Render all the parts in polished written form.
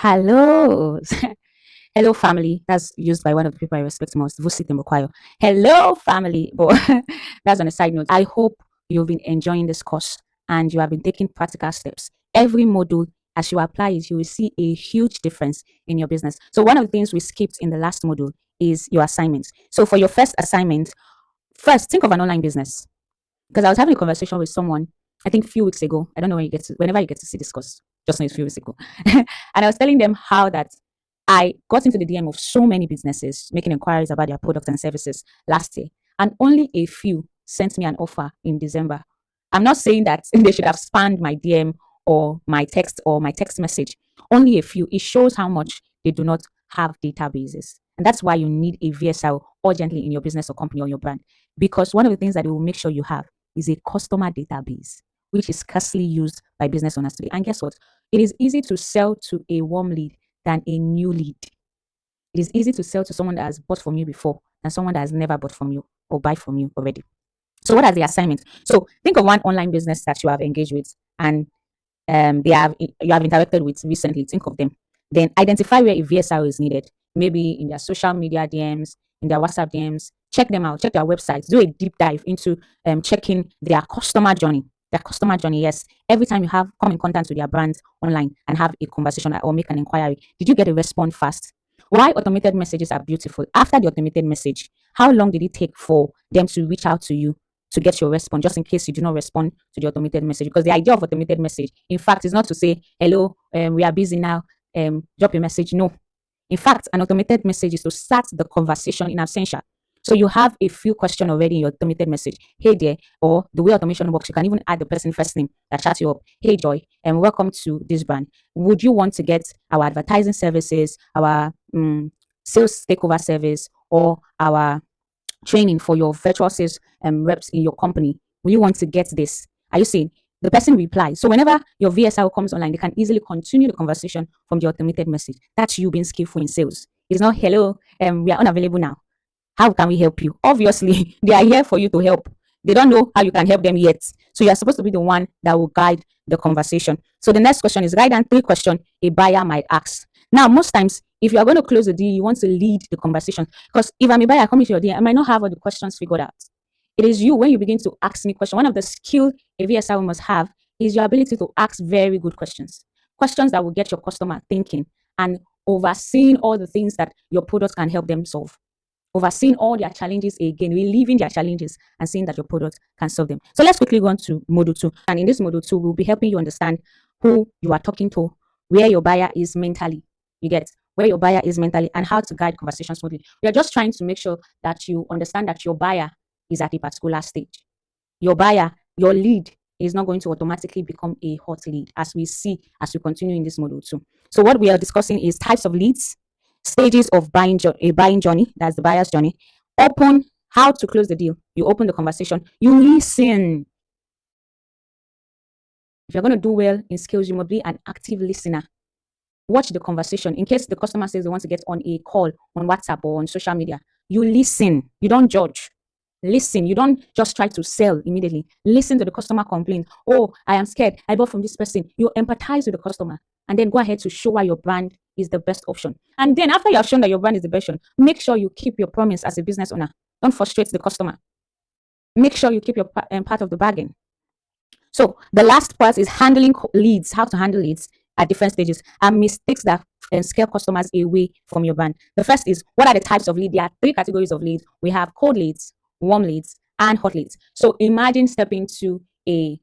Hello. Hello, family. That's used by one of the people I respect most, Vusit Mukwayo. Hello, family. But that's on a side note. I hope you've been enjoying this course and you have been taking practical steps. Every module, as you apply it, you will see a huge difference in your business. So, one of the things we skipped in the last module is your assignments. So, for your first assignment, first think of an online business. Because I was having a conversation with someone, I think a few weeks ago. I don't know when whenever you get to see this course, just know it's a few weeks ago. And I was telling them how that I got into the DM of so many businesses making inquiries about their products and services last year, and only a few sent me an offer in December. I'm not saying that they should have spammed my DM or my text message. Only a few. It shows how much they do not have databases. And that's why you need a VSL urgently in your business or company or your brand. Because one of the things that it will make sure you have is a customer database, which is scarcely used by business owners today. And guess what? It is easy to sell to a warm lead than a new lead. It is easy to sell to someone that has bought from you before than someone that has never bought from you or buy from you already. So, what are the assignments? So, think of one online business that you have engaged with and you have interacted with recently. Think of them. Then identify where a VSR is needed. Maybe in their social media DMs, in their WhatsApp DMs. Check them out. Check their websites. Do a deep dive into checking their customer journey. Their customer journey. Yes. Every time you have come in contact with their brand online and have a conversation or make an inquiry, did you get a response fast? Why automated messages are beautiful. After the automated message, how long did it take for them to reach out to you to get your response, just in case you do not respond to the automated message? Because the idea of automated message, in fact, is not to say, hello, we are busy now, drop your message. No. In fact, an automated message is to start the conversation in absentia. So you have a few questions already in your automated message. Hey there, or the way automation works, you can even add the person first name that chats you up. Hey Joy, and welcome to this brand. Would you want to get our advertising services, our sales takeover service, or our training for your virtual sales reps in your company? Will you want to get this? Are you seeing? The person replies. So whenever your VSL comes online, they can easily continue the conversation from the automated message. That's you being skillful in sales. It's not hello, we are unavailable now. How can we help you? Obviously, they are here for you to help. They don't know how you can help them yet. So you are supposed to be the one that will guide the conversation. So the next question is write down 3 questions a buyer might ask. Now, most times, if you are going to close the deal, you want to lead the conversation. Because if I'm a buyer coming to your deal, I might not have all the questions figured out. It is you when you begin to ask me questions. One of the skill a VSI must have is your ability to ask very good questions. Questions that will get your customer thinking and overseeing all the things that your product can help them solve, overseeing all their challenges again, relieving their challenges and seeing that your product can solve them. So let's quickly go on to module 2. And in this module 2, we'll be helping you understand who you are talking to, where your buyer is mentally. You get where your buyer is mentally and how to guide conversations smoothly. We are just trying to make sure that you understand that your buyer is at a particular stage. Your buyer, your lead is not going to automatically become a hot lead as we see as we continue in this module 2. So what we are discussing is types of leads, stages of a buying journey, that's the buyer's journey. Open, how to close the deal. You open the conversation, you listen. If you're going to do well in skills, you must be an active listener. Watch the conversation. In case the customer says they want to get on a call on WhatsApp or on social media, you listen. You don't judge. Listen. You don't just try to sell immediately. Listen to the customer complaint. Oh, I am scared. I bought from this person. You empathize with the customer and then go ahead to show why your brand is the best option. And then after you have shown that your brand is the best option, make sure you keep your promise as a business owner. Don't frustrate the customer. Make sure you keep your part of the bargain. So the last part is handling leads, how to handle leads at different stages and mistakes that scare customers away from your brand. The first is, what are the types of leads? There are 3 categories of leads. We have cold leads, warm leads, and hot leads. So imagine stepping to a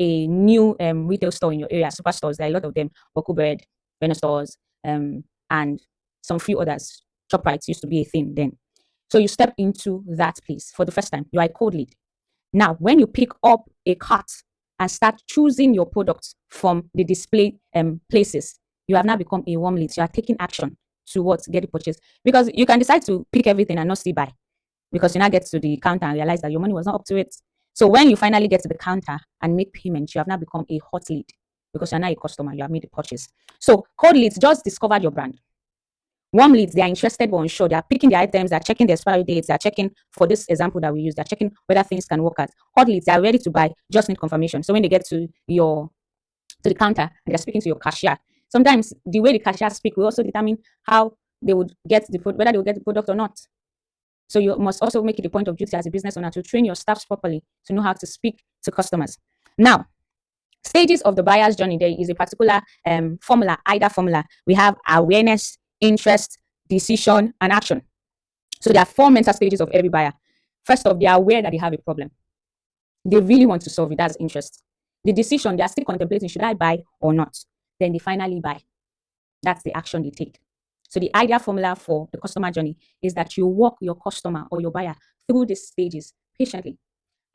new retail store in your area, superstores. There are a lot of them, Boku Bread, Venus stores, and some few others. ShopRite used to be a thing then. So you step into that place for the first time. You are a cold lead. Now, when you pick up a cart and start choosing your products from the display places, you have now become a warm lead. So you are taking action towards get it purchased. Because you can decide to pick everything and not see buy. Because you now get to the counter and realize that your money was not up to it. So when you finally get to the counter and make payment, you have now become a hot lead because you're now a customer. You have made a purchase. So cold leads just discovered your brand. Warm leads, they are interested but unsure. They are picking the items, they are checking the expiry dates, they are checking, for this example that we use, they are checking whether things can work out. Hot leads, they are ready to buy, just need confirmation. So when they get to the counter and they're speaking to your cashier, Sometimes the way the cashiers speak will also determine how they would get whether they will get the product or not. So you must also make it a point of duty as a business owner to train your staffs properly to know how to speak to customers. Now, stages of the buyer's journey, there is a particular formula, either formula. We have awareness, interest, decision, and action. So there are 4 mental stages of every buyer. First off, they are aware that they have a problem. They really want to solve it. That's interest. The decision, they are still contemplating, should I buy or not? Then they finally buy. That's the action they take. So the ideal formula for the customer journey is that you walk your customer or your buyer through these stages patiently.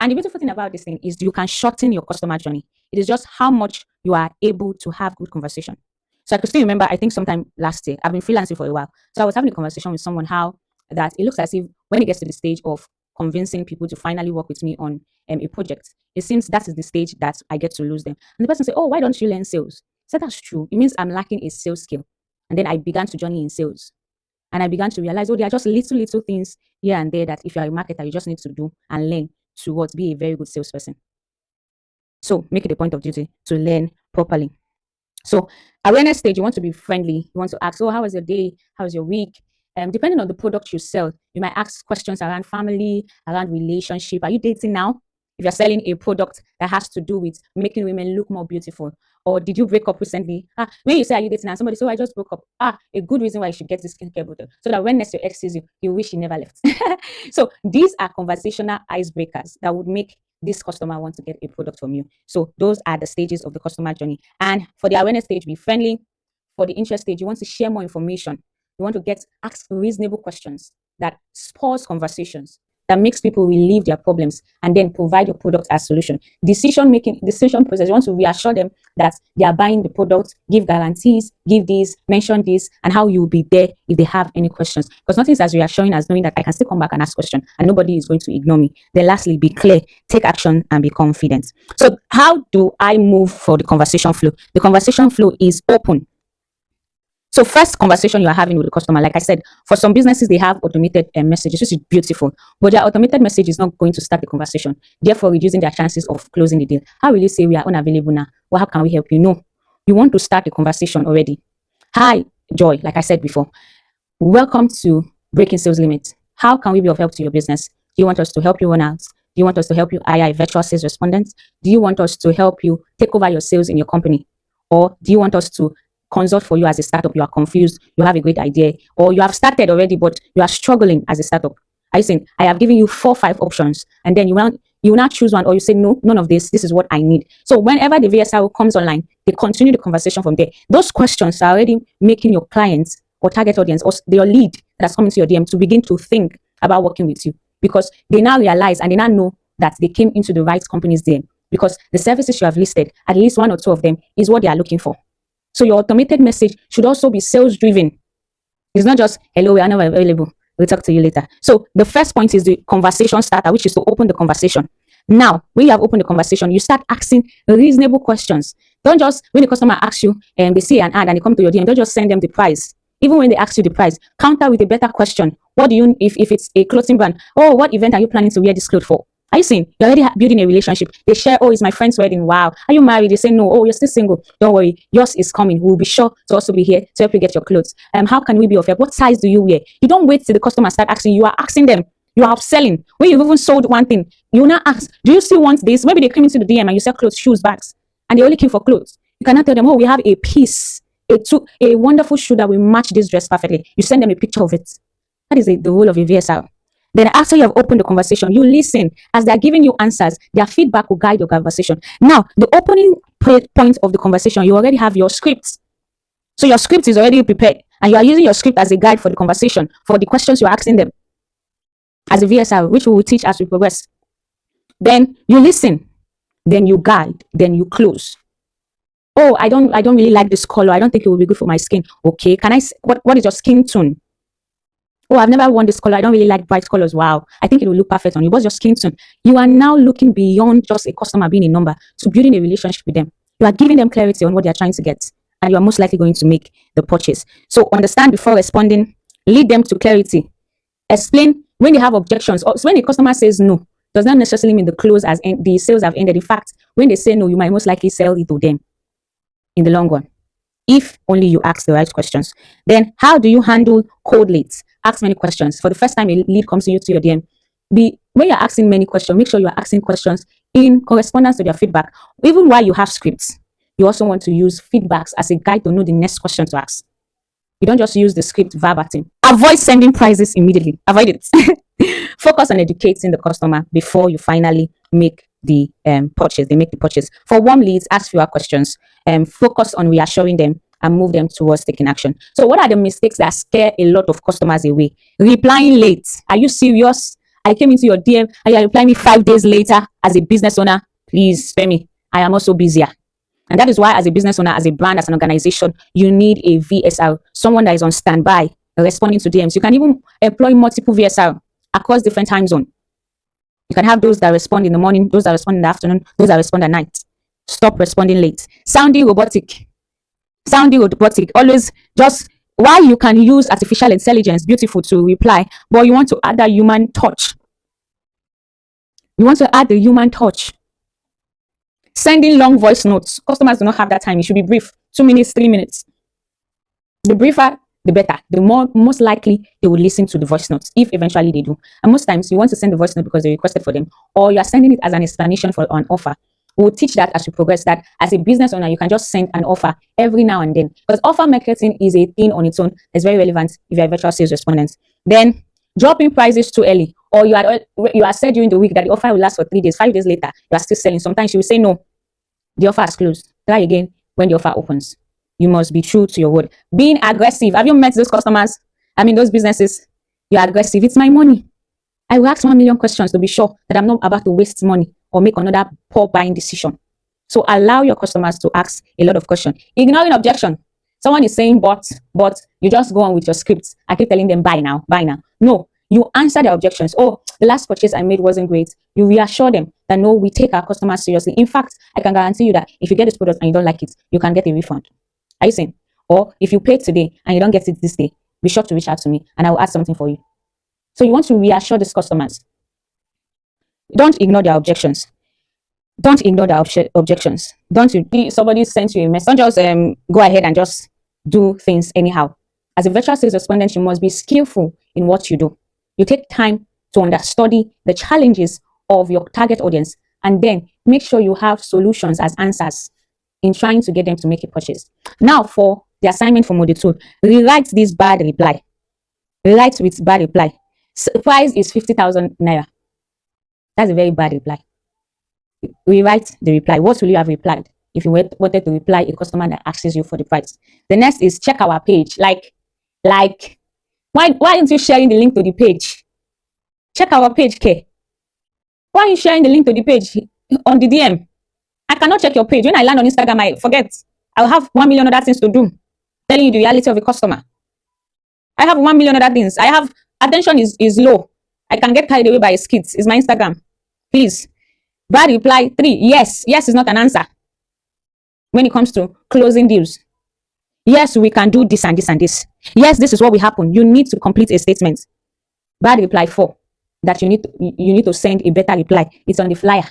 And the beautiful thing about this thing is you can shorten your customer journey. It is just how much you are able to have good conversation. So I could still remember, I think sometime last year, I've been freelancing for a while. So I was having a conversation with someone how that it looks as if when it gets to the stage of convincing people to finally work with me on a project, it seems that is the stage that I get to lose them. And the person said, oh, why don't you learn sales? I said, that's true. It means I'm lacking a sales skill. And then I began to journey in sales. And I began to realize, oh, there are just little things here and there that if you're a marketer, you just need to do and learn to be a very good salesperson. So make it a point of duty to learn properly. So awareness stage, you want to be friendly. You want to ask, oh, how was your day? How was your week? Depending on the product you sell, you might ask questions around family, around relationship. Are you dating now? If you're selling a product that has to do with making women look more beautiful, or did you break up recently? When you say are you dating now, somebody say, oh, I just broke up. A good reason why you should get this skincare bottle, so that when next your ex sees you, you wish he never left. So these are conversational icebreakers that would make this customer want to get a product from you. So those are the stages of the customer journey. And for the awareness stage, be friendly. For the interest stage, you want to share more information. You want to ask reasonable questions that spurs conversations, that makes people relieve their problems, and then provide your product as solution. Decision process, you want to reassure them that they are buying the product, give guarantees, give this, mention this, and how you will be there if they have any questions. Because nothing is as reassuring as knowing that I can still come back and ask questions and nobody is going to ignore me. Then lastly, be clear, take action, and be confident. So how do I move for the conversation flow? The conversation flow is open. So first conversation you are having with the customer, like I said, for some businesses, they have automated messages, which is beautiful, but their automated message is not going to start the conversation, therefore reducing their chances of closing the deal. How will you say we are unavailable now? Well, how can we help you? No, you want to start the conversation already. Hi, Joy, like I said before, welcome to Breaking Sales Limits. How can we be of help to your business? Do you want us to help you run out? Do you want us to help you hire a virtual sales respondent? Do you want us to help you take over your sales in your company? Or do you want us to consult for you as a startup? You are confused, you have a great idea, or you have started already, but you are struggling as a startup. I saying, I have given you 4-5 options, and then you will not choose one, or you say, no, none of this is what I need. So whenever the VSL comes online, they continue the conversation from there. Those questions are already making your clients or target audience or your lead that's coming to your DM to begin to think about working with you, because they now realize and they now know that they came into the right company's DM, because the services you have listed, at least 1 or 2 of them, is what they are looking for. So your automated message should also be sales driven. It's not just, hello, we are not available, we'll talk to you later. So the first point is the conversation starter, which is to open the conversation. Now, when you have opened the conversation, you start asking reasonable questions. Don't just, when the customer asks you and they see an ad and they come to your DM, don't just send them the price. Even when they ask you the price, counter with a better question. What do you, if it's a clothing brand, oh, what event are you planning to wear this clothes for? Are you seeing? You're already building a relationship. They share, oh, it's my friend's wedding. Wow. Are you married? They say, no. Oh, you're still single. Don't worry. Yours is coming. We'll be sure to also be here to help you get your clothes. How can we be of help? What size do you wear? You don't wait till the customer start asking. You are asking them. You are upselling. When you've even sold one thing, you now ask, do you still want this? Maybe they came into the DM and you sell clothes, shoes, bags, and they only came for clothes. You cannot tell them, oh, we have a piece, a wonderful shoe that will match this dress perfectly. You send them a picture of it. That is the role of a VSL. Then after you have opened the conversation, you listen. As they're giving you answers, their feedback will guide your conversation. Now, the opening point of the conversation, you already have your script. So your script is already prepared, and you are using your script as a guide for the conversation, for the questions you're asking them as a VSL, which we will teach as we progress. Then you listen, then you guide, then you close. Oh, I don't really like this color. I don't think it will be good for my skin. Okay, what is your skin tone? Oh, I've never worn this color. I don't really like bright colors. Wow. I think it will look perfect on you. What's your skin tone? You are now looking beyond just a customer being a number to building a relationship with them. You are giving them clarity on what they are trying to get, and you are most likely going to make the purchase. So understand before responding, lead them to clarity. Explain when they have objections, or when the customer says no, does not necessarily mean the sales have ended. In fact, when they say no, you might most likely sell it to them in the long run. if only you ask the right questions. Then, how do you handle cold leads? Ask many questions. For the first time a lead comes to you to your DM, when you're asking many questions, make sure you are asking questions in correspondence to their feedback. Even while you have scripts, you also want to use feedbacks as a guide to know the next question to ask. You don't just use the script verbatim. Avoid sending prices immediately. Avoid it. Focus on educating the customer before you finally make the purchase. They make the purchase. For warm leads, ask fewer questions. Focus on reassuring them and move them towards taking action. So, what are the mistakes that scare a lot of customers away? Replying late. Are you serious? I came into your DM and you're replying me 5 days later as a business owner. Please spare me. I am also busier. And that is why, as a business owner, as a brand, as an organization, you need a VSR, someone that is on standby, responding to DMs. You can even employ multiple VSR across different time zones. You can have those that respond in the morning, those that respond in the afternoon, those that respond at night. Stop responding late. Sounding robotic. Always just, while you can use artificial intelligence, beautiful, to reply, but you want to add that human touch. You want to add the human touch. Sending long voice notes. Customers do not have that time. It should be brief. 2 minutes, 3 minutes. The briefer, the better. The most likely they will listen to the voice notes, if eventually they do. And most times you want to send the voice note because they requested for them, or you are sending it as an explanation for an offer. We'll teach that as you progress, that as a business owner, you can just send an offer every now and then. Because offer marketing is a thing on its own. It's very relevant if you're a virtual sales respondent. Then, dropping prices too early, or you are said during the week that the offer will last for 3 days. 5 days later, you are still selling. Sometimes you will say no, the offer is closed. Try again when the offer opens. You must be true to your word. Being aggressive. Have you met those customers? Those businesses. You're aggressive. It's my money. I will ask 1 million questions to be sure that I'm not about to waste money or make another poor buying decision. So allow your customers to ask a lot of questions. Ignoring objection. Someone is saying but you just go on with your scripts. I keep telling them buy now. No, you answer their objections. Oh, the last purchase I made wasn't great. You reassure them that no, we take our customers seriously. In fact, I can guarantee you that if you get this product and you don't like it, you can get a refund. Are you saying? Or if you pay today and you don't get it this day, be sure to reach out to me and I will add something for you. So you want to reassure these customers. Don't ignore their objections. Don't ignore their objections. Don't you, somebody sends you a message. Don't just go ahead and just do things anyhow. As a virtual sales respondent, you must be skillful in what you do. You take time to understudy the challenges of your target audience and then make sure you have solutions as answers in trying to get them to make a purchase. Now, for the assignment for Module 2, rewrite this bad reply. Rewrite with bad reply. Price is 50,000 naira. That's a very bad reply. Rewrite the reply. What will you have replied if you wanted to reply a customer that asks you for the price? The next is check our page. Like, why aren't you sharing the link to the page? Check our page, K. Why are you sharing the link to the page on the DM? I cannot check your page. When I land on Instagram, I forget. I'll have 1 million other things to do. Telling you the reality of a customer. I have 1 million other things. I have attention is low. I can get carried away by skits. It's my Instagram. Please. Bad reply 3. Yes. Yes is not an answer. When it comes to closing deals. Yes, we can do this and this and this. Yes, this is what will happen. You need to complete a statement. Bad reply 4. That you need to send a better reply. It's on the flyer.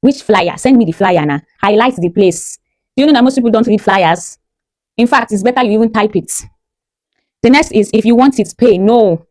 Which flyer? Send me the flyer now. Highlight the place. Do you know that most people don't read flyers? In fact, it's better you even type it. The next is if you want it, pay. No.